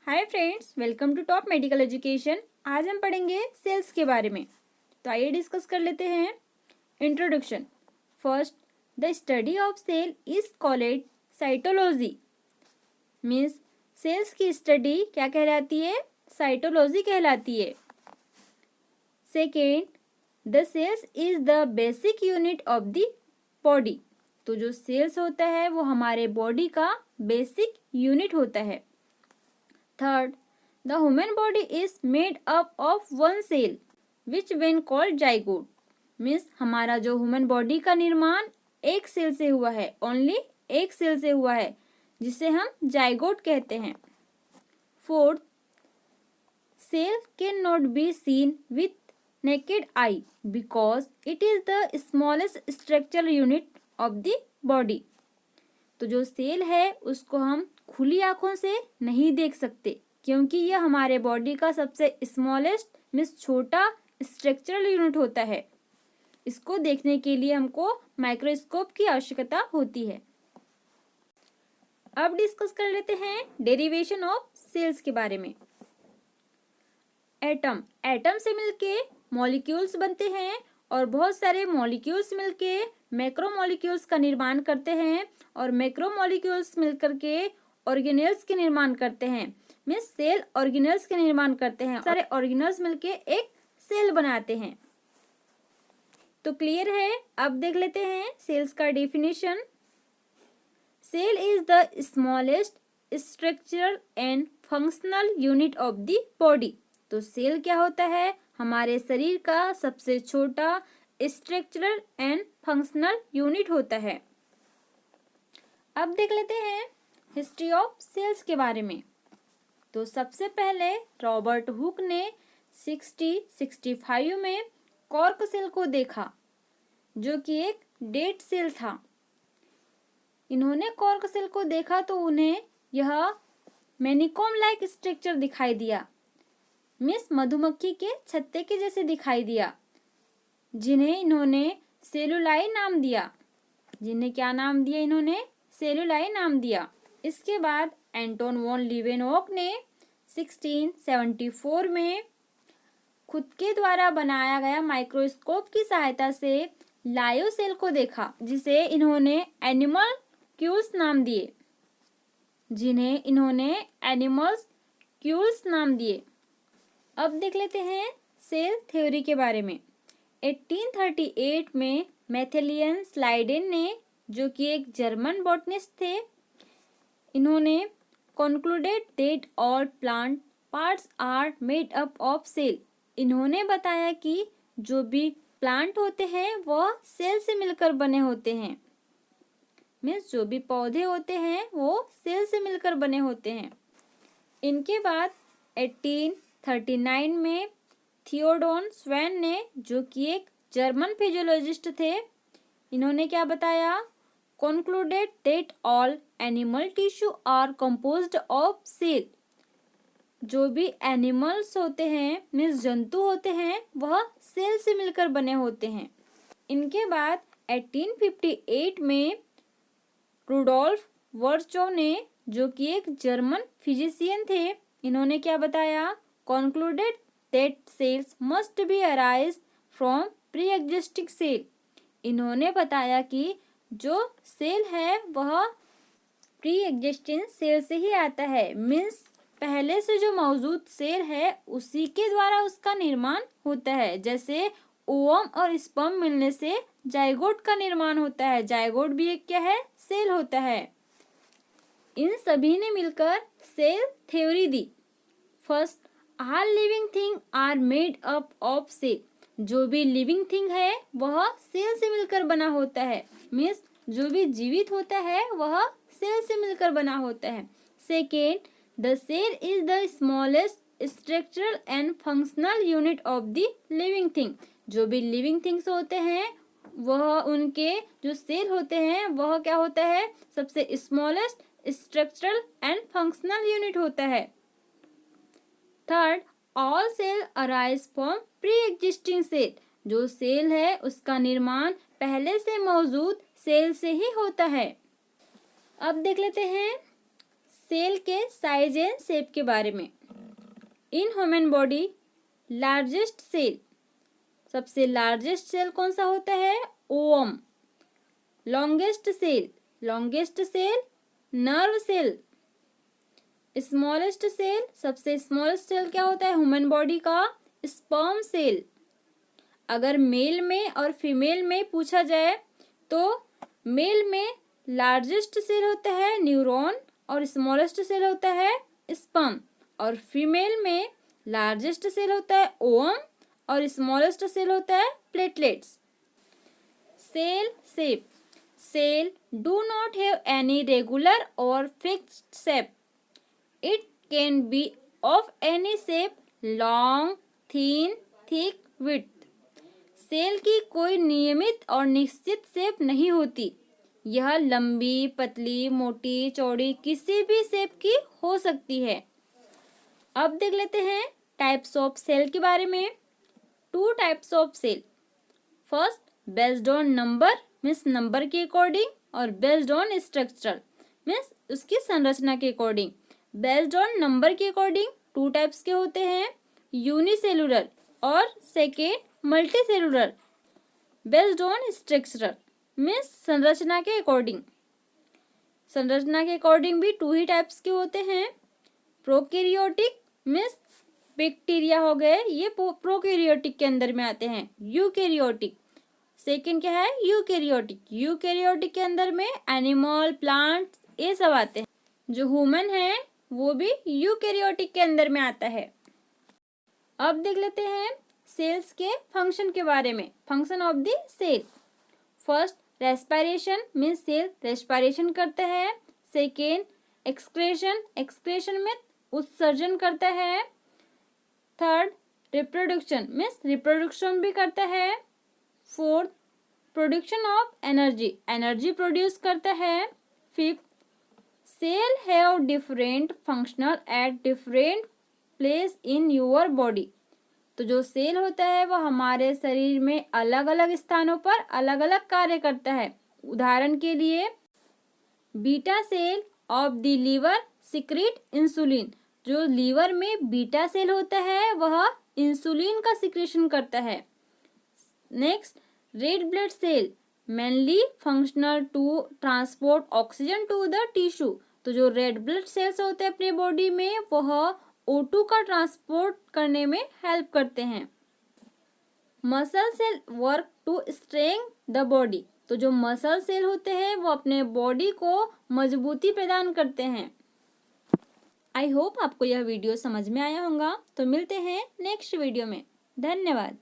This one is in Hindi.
Hi friends, welcome to top medical education. आज हम पढ़ेंगे सेल्स के बारे में। तो आइए डिस्कस कर लेते हैं। Introduction. First, the study of cell is called cytology. Means cells की स्टडी क्या कहलाती है? साइटोलॉजी कहलाती है। Second, the cells is the basic unit of the body. तो जो सेल्स होता है वो हमारे बॉडी का बेसिक यूनिट होता है। Third, the human body is made up of one cell, which when called zygote. Means हमारा जो ह्यूमन बॉडी का निर्माण एक सेल से हुआ है, ओनली एक सेल से हुआ है, जिसे हम जाइगोट कहते हैं। Fourth, cell can not be seen with naked eye because it is the smallest structural unit of the body. तो जो सेल है उसको हम खुली आंखों से नहीं देख सकते, क्योंकि यह हमारे बॉडी का सबसे स्मॉलेस्ट मीन्स छोटा स्ट्रक्चरल यूनिट होता है। इसको देखने के लिए हमको माइक्रोस्कोप की आवश्यकता होती है। अब डिस्कस कर लेते हैं डेरिवेशन ऑफ सेल्स के बारे में। एटम से मिलके मॉलिक्यूल्स बनते हैं और बहुत सारे मॉलिक्यूल्स मिलके मैक्रोमॉलिक्यूल्स का निर्माण करते हैं और मैक्रोमॉलिक्यूल्स मिलकर के ऑर्गेनेल्स के निर्माण करते हैं। मीन्स सेल ऑर्गेनेल्स के निर्माण करते हैं। सारे ऑर्गेनेल्स मिलके एक सेल बनाते हैं। तो क्लियर है। अब देख लेते हैं सेल्स का definition. Cell is the smallest structural and functional unit of the body. तो सेल क्या होता है? हमारे शरीर का सबसे छोटा स्ट्रक्चरल एंड फंक्शनल यूनिट होता है। अब देख लेते हैं हिस्ट्री ऑफ सेल्स के बारे में। तो सबसे पहले रॉबर्ट हुक ने 65 में कॉर्क सेल को देखा, जो कि एक डेड सेल था। इन्होंने कॉर्क सेल को देखा तो उन्हें यह मैनिकॉम लाइक स्ट्रक्चर दिखाई दिया, मिस मधुमक्खी के छत्ते के जैसे दिखाई दिया, जिन्हें इन्होंने सेलुलाई नाम दिया। जिन्हें क्या नाम दिया? इन्होंने सेलुलाई नाम दिया। इसके बाद एंटोन वॉन लीवेनहॉक ने 1674 में खुद के द्वारा बनाया गया माइक्रोस्कोप की सहायता से लायो सेल को देखा, जिसे इन्होंने एनिमल क्यूल्स नाम दिए। नाम दिए। अब देख लेते हैं सेल थ्योरी के बारे में। 1838 में मैथेलियन स्लाइडेन ने, जो कि एक जर्मन बॉटनिस्ट थे, इन्होंने concluded that all plant parts are made up of cell। इन्होंने बताया कि जो भी प्लांट होते हैं वह सेल से मिलकर बने होते हैं। मीन्स जो भी पौधे होते हैं वो सेल से मिलकर बने होते हैं। इनके बाद 1839 में थियोडोर स्वैन ने, जो कि एक जर्मन फिजियोलॉजिस्ट थे, इन्होंने क्या बताया? concluded that all animal tissue are composed of cell। जो भी एनिमल्स होते हैं मीन्स जंतु होते हैं वह सेल से मिलकर बने होते हैं। इनके बाद 1858 में रुडोल्फ वर्चोव ने, जो कि एक जर्मन फिजिशियन थे, इन्होंने क्या बताया? concluded that cells must be arise from pre-existing cell। इन्होंने बताया कि जो सेल है वह प्री एग्जिस्टिंग सेल से ही आता है। मीन्स पहले से जो मौजूद सेल है उसी के द्वारा उसका निर्माण होता है। जैसे ओवम और स्पर्म मिलने से जाइगोट का निर्माण होता है। जाइगोट भी एक क्या है? सेल होता है। इन सभी ने मिलकर सेल थ्योरी दी। First, all living thing are made up of cell. जो भी लिविंग थिंग है वह सेल से मिलकर बना होता है। मीन्स जो भी जीवित होता है वह सेल से मिलकर बना होता है। Second, the cell is the smallest structural and functional unit of the living thing. जो भी लिविंग थिंग्स होते हैं वह उनके जो सेल होते हैं वह क्या होता है? सबसे smallest structural and functional unit होता है। Third, all cell arise from pre existing cell. जो सेल है उसका निर्माण पहले से मौजूद सेल से ही होता है। अब देख लेते हैं सेल के साइज एंड शेप के बारे में। In human body largest cell, सबसे लार्जेस्ट सेल कौन सा होता है? Ovum. Longest cell nerve cell. Smallest cell, सबसे स्मॉलेस्ट सेल क्या होता है ह्यूमन बॉडी का? Sperm cell. अगर मेल में और फीमेल में पूछा जाए तो मेल में लार्जेस्ट सेल होता है न्यूरॉन और स्मॉलेस्ट सेल होता है स्पर्म, और फीमेल में लार्जेस्ट सेल होता है ओवम और स्मॉलेस्ट सेल होता है platelets. Cell shape, cell do not have any regular और fixed shape. It can be of any shape, long, thin, thick, width. Cell की कोई नियमित और निश्चित शेप नहीं होती, यह लंबी, पतली, मोटी, चौड़ी किसी भी शेप की हो सकती है। अब देख लेते हैं टाइप्स ऑफ सेल के बारे में। 2 types of cell. First, based on number means number के अकॉर्डिंग, और बेस्ड ऑन स्ट्रक्चर मीन्स उसकी संरचना के अकॉर्डिंग। बेस्ड ऑन नंबर के अकॉर्डिंग 2 टाइप्स के होते हैं, यूनिसेलुलर और second multicellular. Based on structure means संरचना के अकॉर्डिंग, संरचना के अकॉर्डिंग भी 2 ही टाइप्स के होते हैं। प्रोकैरियोटिक मीन्स बैक्टीरिया हो गए, ये प्रोकैरियोटिक के अंदर में आते हैं। यूकैरियोटिक सेकेंड क्या है? यूकैरियोटिक। यूकैरियोटिक के अंदर में एनिमल, प्लांट्स ये सब आते हैं। जो ह्यूमन है वो भी यूकैरियोटिक के अंदर में आता है। अब देख लेते हैं सेल्स के फंक्शन के बारे में। Function of the cell. First, respiration means cell respiration करता है। सेकेंड, एक्सक्रेशन, एक्सक्रेशन में उत्सर्जन करता है। थर्ड, रिप्रोडक्शन मीन्स रिप्रोडक्शन भी करता है। Fourth, production of energy, energy produce करता है। Fifth, cell have different functional at different place in your body. तो जो सेल होता है वो हमारे शरीर में अलग अलग स्थानों पर अलग अलग कार्य करता है। उदाहरण के लिए beta cell of the liver secrete insulin, जो लीवर में बीटा सेल होता है वह इंसुलिन का सिक्रेशन करता है। Next, red blood cell mainly functional to transport oxygen to the tissue. तो जो रेड ब्लड सेल्स होते हैं अपने बॉडी में वह O2 का ट्रांसपोर्ट करने में हेल्प करते हैं। Muscle cell work to strength the body. तो जो मसल सेल होते हैं वो अपने बॉडी को मजबूती प्रदान करते हैं। आई होप आपको यह वीडियो समझ में आया होगा। तो मिलते हैं नेक्स्ट वीडियो में। धन्यवाद।